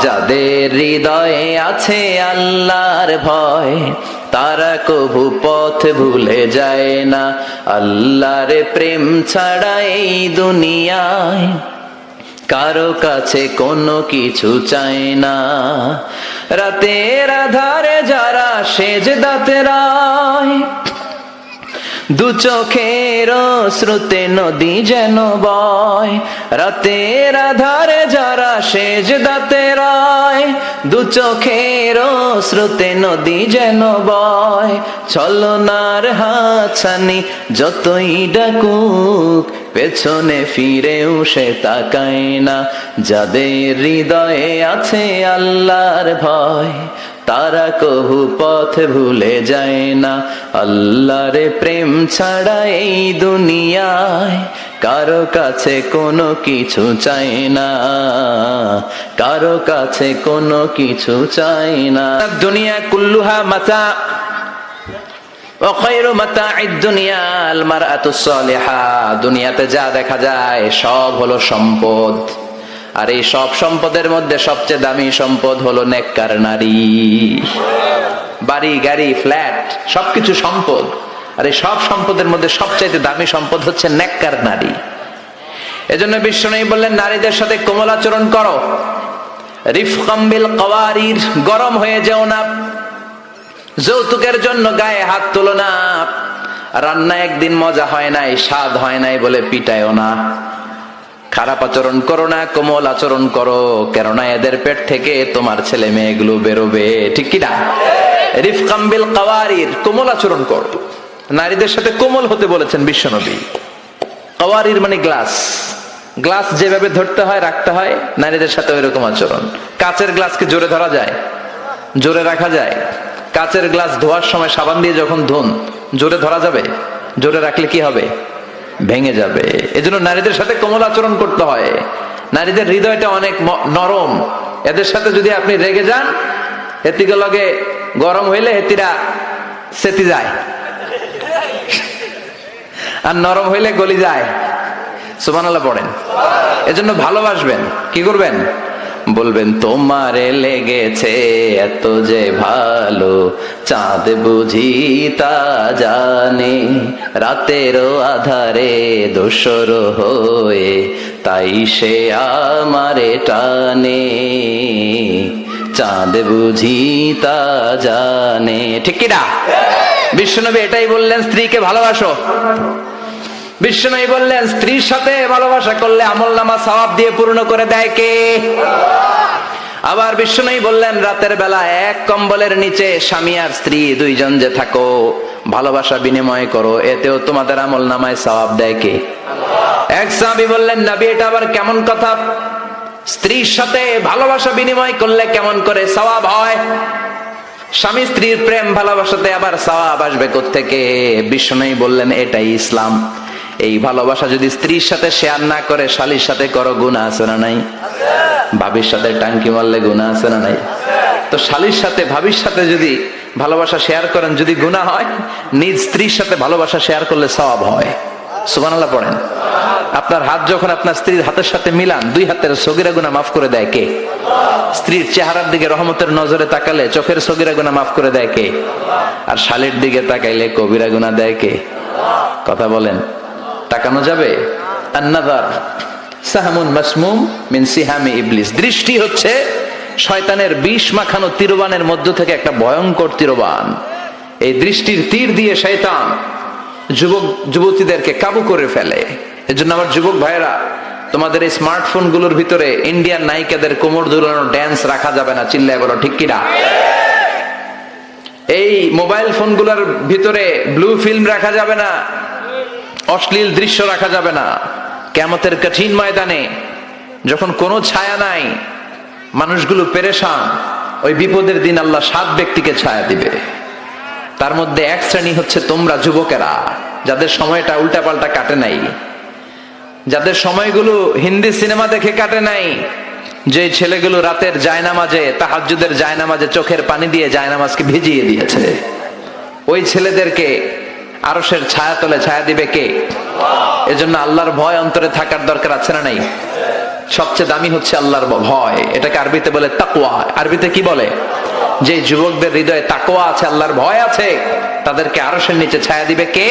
যাদের হৃদয়ে আছে আল্লাহর ভয়, তারা কভু পথ ভুলে যায় না। আল্লাহর প্রেম ছাড়া এই দুনিয়ায় কারো কাছে কোনো কিছু চায় না। রাতের আধারে যারা সেজদাতে রয়, দু চোখের শ্রুতে নদী যেন বয়। রাতের আধারে যারা সেজদাতে রয়, দু চোখের শ্রুতে নদী যেন বয়। ছলনার হাতছানি যতই ডাকুক, পেছনে ফিরেও সে তাকায় না। যাদের হৃদয়ে আছে আল্লাহর ভয়, তারা কভু পথ ভুলে যায় না। আল্লাহর প্রেম ছাড়া এই দুনিয়ায় কারো কাছে কোনো কিছু চাই না, কারো কাছে কোনো কিছু চাই না। দুনিয়া কুল্লুহা মাতা ওয়া খায়রু মাতা'আদ দুনিয়া আল মারআতুস সালিহা। দুনিয়াতে যা দেখা যায় সব হলো সম্পদ, আর এই সব সম্পদের মধ্যে সবচেয়ে দামি সম্পদ হলো নেককার নারী। বাড়ি গাড়ি ফ্ল্যাট সবকিছু সম্পদ, আর এই সব সম্পদের মধ্যে সবচেয়ে দামি সম্পদ হচ্ছে নেককার নারী। এজন্য বিশ্বনবী বললেন, নারীদের সাথে কোমল আচরণ করো। রিফকাম বিল কাওয়ারির, গরম হয়ে যেও না। যৌতুকের জন্য গায়ে হাত তুলো না। রান্না একদিন মজা হয় নাই, স্বাদ হয় নাই বলে পিটায়ও না। খারাপ আচরণ করো না, কোমল আচরণ করো, কেননা এদের পেট থেকে তোমার ছেলে মেয়েগুলো বেরোবে, ঠিক কি না? রিফকাম বিল কাওয়ারির, কোমল আচরণ করো। নারীদের সাথে কোমল হতে বলেছেন বিশ্বনবী। কাওয়ারির মানে গ্লাস, গ্লাস যেভাবে ধরতে হয় রাখতে হয়, নারীদের সাথে ওইরকম আচরণ। কাচের গ্লাসকে জোরে ধরা যায়? জোরে রাখা যায়? কাচের গ্লাস ধোয়ার সময় সাবান দিয়ে যখন ধুন, জোরে ধরা যাবে? জোরে রাখলে কি হবে? ভেঙে যাবে। এজন্য নারীদের সাথে কোমল আচরণ করতে হয়। নারীদের হৃদয়টা অনেক নরম, এদের সাথে যদি আপনি রেগে যান, হেতিকে লগে গরম হইলে হেতিরা সেতি যায়, আর নরম হইলে গলি যায়। সুবহানাল্লাহ পড়েন। এজন্য ভালোবাসবেন, কি করবেন? বলবেন, তোমারে লেগেছে এত যে ভালো, চাঁদ বুঝি তা জানে। রাতেরও আধারে দোসর হয়ে তাই সে আমারে টানে। চাঁদ বুঝি তা জানে, ঠিক কি না? বিশ্বনবী এটাই বললেন, স্ত্রীকে ভালোবাসো। বিশ্বনবী বললেন, স্ত্রীর সাথে ভালোবাসা করলে আমলনামা সওয়াব দিয়ে পূর্ণ করে দেয় কে? আবার বিশ্বনবী বললেন, রাতের বেলা এক কম্বলের নিচে স্বামী আর স্ত্রী দুইজন যে থাকো, ভালোবাসা বিনিময় করো, এতেও তোমাদের আমলনামায় সওয়াব দেয় কে? এক সাহাবী বললেন, নবী এটা আবার কেমন কথা? স্ত্রীর সাথে ভালোবাসা বিনিময় করলে কেমন করে সওয়াব হয়? স্বামী স্ত্রীর প্রেম ভালোবাসাতে আবার সওয়াব আসবে কোত্থেকে? বিশ্বনবী বললেন, এটাই ইসলাম। এই ভালোবাসা যদি স্ত্রীর সাথে শেয়ার না করে শালীর সাথে করো, গুনাহ আছে না নাই? ভাবির সাথে টাঙ্কি মারলে গুনাহ আছে না নাই? তো শালীর সাথে ভাবির সাথে যদি ভালোবাসা শেয়ার করেন, যদি গুনাহ হয়, নিজ স্ত্রীর সাথে ভালোবাসা শেয়ার করলে সওয়াব হয়। সুবহানাল্লাহ পড়েন। আপনার হাত যখন আপনার স্ত্রীর হাতের সাথে মিলান, দুই হাতের সগীরা গুনাহ মাফ করে দেয় কে? স্ত্রীর চেহারার দিকে রহমতের নজরে তাকালে চোখের সগীরা গুনাহ মাফ করে দেয় কে? আর শালীর দিকে তাকাইলে কবিরা গুনাহ দেয় কে? কথা বলেন, তাকানো যাবে? আন-নাযার সাহমুন মাসমুম মিন সিহামি ইবলিস। দৃষ্টি হচ্ছে শয়তানের বিষ মাখানো তীরবানের মধ্য থেকে একটা ভয়ঙ্কর তীরবান। এই দৃষ্টির তীর দিয়ে শয়তান যুবক যুবতীদেরকে কাবু করে ফেলে। এজন্য আমার যুবক ভাইয়েরা, তোমাদের এই স্মার্টফোন গুলোর ভিতরে ইন্ডিয়ান নায়িকাদের কোমর দুলানো ড্যান্স রাখা যাবে না, চিল্লায় বলো ঠিক কিনা? এই মোবাইল ফোন গুলোর ভিতরে ব্লু ফিল্ম রাখা যাবে না, অশ্লীল দৃশ্য রাখা যাবে না। কিয়ামতের কঠিন ময়দানে যখন কোনো ছায়া নাই, মানুষগুলো পেরেশান, ওই বিপদের দিন আল্লাহ 7 ব্যক্তিকে ছায়া দিবে। তার মধ্যে এক শ্রেণী হচ্ছে তোমরা যুবকেরা, যাদের সময়টা উল্টাপাল্টা কাটে নাই, যাদের সময়গুলো হিন্দি সিনেমা দেখে কাটে নাই, যে ছেলেগুলো রাতের জায়নামাজে, তাহাজ্জুদের জায়নামাজে চোখের পানি দিয়ে জায়নামাজকে ভিজিয়ে দিয়েছে, ওই ছেলেদেরকে আরশের ছায়া তলে ছায়া দিবে কে? এজন্য আল্লাহর ভয় অন্তরে থাকার দরকার আছে না নাই? সবচেয়ে দামি হচ্ছে আল্লাহর ভয়। এটাকে আরবিতে বলে তাকওয়া। আরবিতে কি বলে? যে যুবকদের হৃদয়ে তাকওয়া আছে, আল্লাহর ভয় আছে, তাদেরকে আরশের নিচে ছায়া দিবে কে?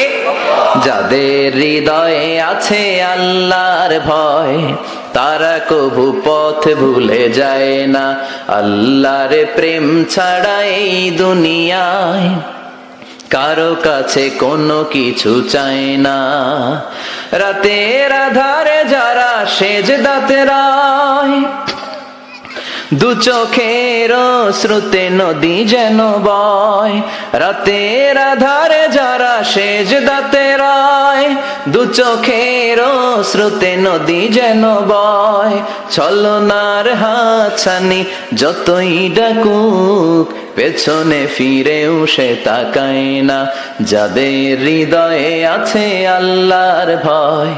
যাদের হৃদয়ে আছে আল্লাহর ভয়, তারা কভু পথ ভুলে যায় না। আল্লাহর প্রেম ছাড়া এই দুনিয়ায় কারো কাছে কোনো কিছু চায় না। রাতের আধারে যারা সেজদাতে রায়, দু চোখের শ্রুতে নদী যেন বয়। রাতের আধারে যারা সেজদাতে রায়, দু চোখের শ্রুতে নদী যেন বয়। ছলনার হাতছানি যতই ডাকুক, পেছনে ফিরেও সে তাকায় না। যাদের হৃদয়ে আছে আল্লাহর ভয়,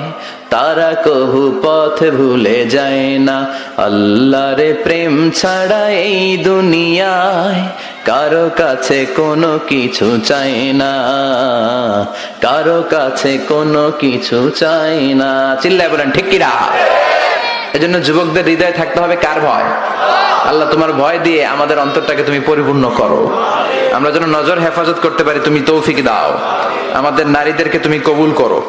তারা কভু পথ ভুলে যায় না। আল্লাহর প্রেম ছাড়া এই দুনিয়ায় কারো কাছে কোনো কিছু চাই না, কারো কাছে কোনো কিছু চাই না। চিল্লায় বলেন ঠিক কিনা? এজন্য যুবকদের হৃদয়ে থাকতে হবে কার ভয়? আল্লাহ, তোমার ভয় দিয়ে আমাদের অন্তরটাকে তুমি পরিপূর্ণ করো। আমরা যেন নজর হেফাজত করতে পারি, তুমি তৌফিক দাও। আমাদের নারীদেরকে তুমি কবুল করো।